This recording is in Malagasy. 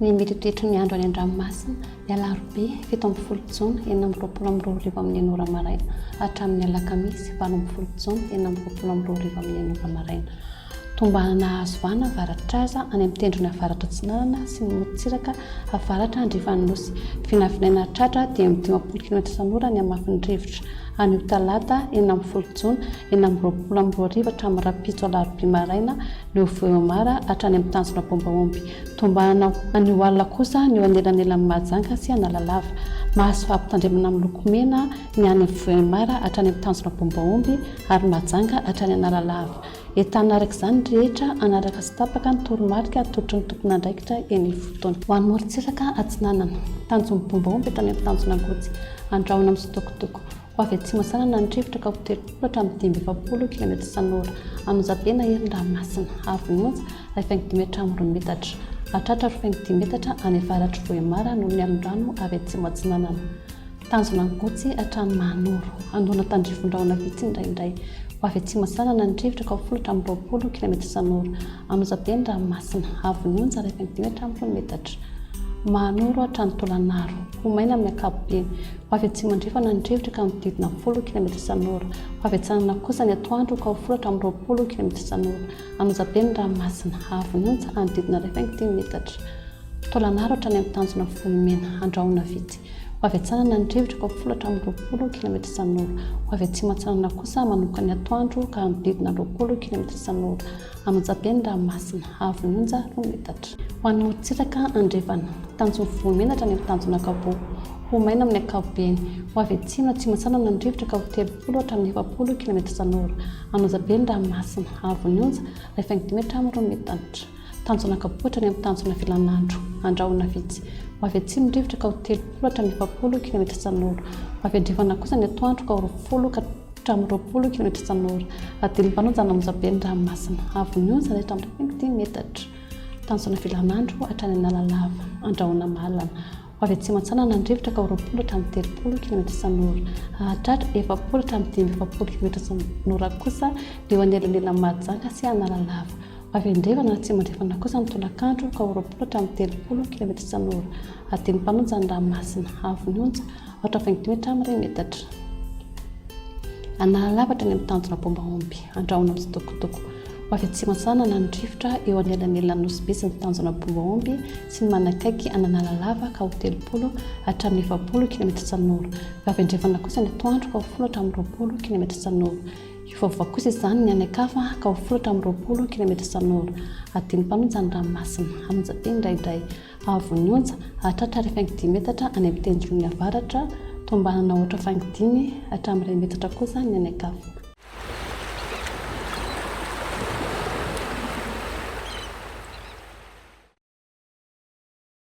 ny mety toetra ny andro any an-dranomasina ny alarobia 17 jona 4:22 amin'ny ora maraina hatramin'ny alakamisy 20 jona 4:22 amin'ny ora maraina. Tombanana hazovana avaratraza any amin'ny tendrony avaratra atsinanana sy ny motsiraka avaratra andrifan'ny nosy. Vinavinaina tratra dia 10 km isan'ora ny amafin'ny rivotra. Anio talata 20 jona 4:22 hatramin'ny rapitso alarobia maraina ny Voemara hatrany amin'ny tanjona bombaomby. Tombanana anio alina kosa ny anelanelan'ny Majanga sy Analalava. Mahazo fampitandremana amin'ny loko mena ny any Voemara hatrany amin'ny tanjona bombaomby ary Majanga hatrany Analalava. Entana araka izany rehetra anaraka sy tapaka ny toromarika atotry ny tompona andraikitra eny fotoana. Ho an'ny morontsiraka atsinanana tanjona bombaomby hatrany amin'ny tanjona gotsy andrahona amin'ny sitokotoko. Ho avy atsimo asanana ny rivotra ka ho 30 hatramin'ny 20 km isan'ora. Anozabena herin-dramasina avy-nionja 5 metatra amin'ny 2 metatra. Atratra 5 metatra any avaratra Voemara noho ny amin-drano avy atsimo atsinanana. Tanjona gotsy hatrany Manoro andona tandrifon-drahona vitsy indraindray. Ho avy atsimo asanana ny rivotra ka ho 10 hatramin'ny 20 km isan'ora. Anozabena ranomasina avy-nionja 5 metatra amin'ny 2 metatra. Manoro hatrany Tolanaro ho maina amin'ny ankapobeny. Ho avy atsimo andrefana ny rivotra ka mididina 10 km isan'ora. Ho avy atsanana kosa ny atoandro ka ho 10 hatramin'ny 20 km isan'ora. Anozabena ranomasina avy-nionja anodidina 5 metatra. Tolanaro hatrany amin'ny tanjona Vohimena andrahona vitsy. Ho avy atsanana ny rivotra ka ho 10 hatramin'ny 20 km isan'ora. Ho avy atsimo atsanana kosa manomboka ny atoandro ka mididina 20 km isan'ora. Anojabena ranomasina avy-nionja 2 metatra. Ho an'ny morontsiraka andrefana tanjona Vohimena hatrany amin'ny tanjona Kabo ho maina amin'ny ankapobeny. Ho avy atsimo atsanana ny rivotra ka ho 30 hatramin'ny 20 km isan'ora. Anojabena ranomasina avy-nionja 5 metatra amin'ny 2 metatra. Tanjona Kabo hatrany amin'ny tanjona Filanandro andrahona vitsy. Ho avy atsimo ny rivotra ka ho 30 hatramin'ny 20 km isan'ora. Ho avy andrefana kosa ny atoandro ka ho 20 hatramin'ny 20 km isan'ora. Adilym-panonjana Anozabena ranomasina avy-nionja hatramin'ny 5 metatra. Tanjona Filanandro hatrany Analalava andrahona Malana. Ho avy atsimo atsanana ny rivotra ka ho 20 hatramin'ny 30 km isan'ora. Atratra 20 hatramin'ny 20 km isan'ora kosa eo anelanelan'ny Majanga sy Analalava. Ho avy andrefana atsimo andrefana kosa ny tolakandro ka ho 20 hatramin'ny 30 km isan'ora. Adilym-panonjana ranomasina avy-nionja 20 metatra amin'ny 2 metatra. Analalava hatrany amin'ny tanjona bombaomby andrahona amin'ny sitokotoko. Ho avy atsimo asanana ny rivotra eo anelanelan'ny Nosy sy ny tanjona bombaomby sy ny manakaiky Analalava ka ho 30 hatramin'ny 20 km isan'ora. Ho avy andrefana kosa ny atoandro ka ho 10 hatramin'ny 20 km isan'ora. Io kosa izany ny anakafa ka ho 10 hatramin'ny 20 km isan'ora. Adilym-panonjana ranomasina anojabena indraindray avy-nionja atratra 5 metatra any amin'ny tendrony avaratra. Tombanana ohatra 5 hatramin'ny 2 metatra kosa ny anakafa.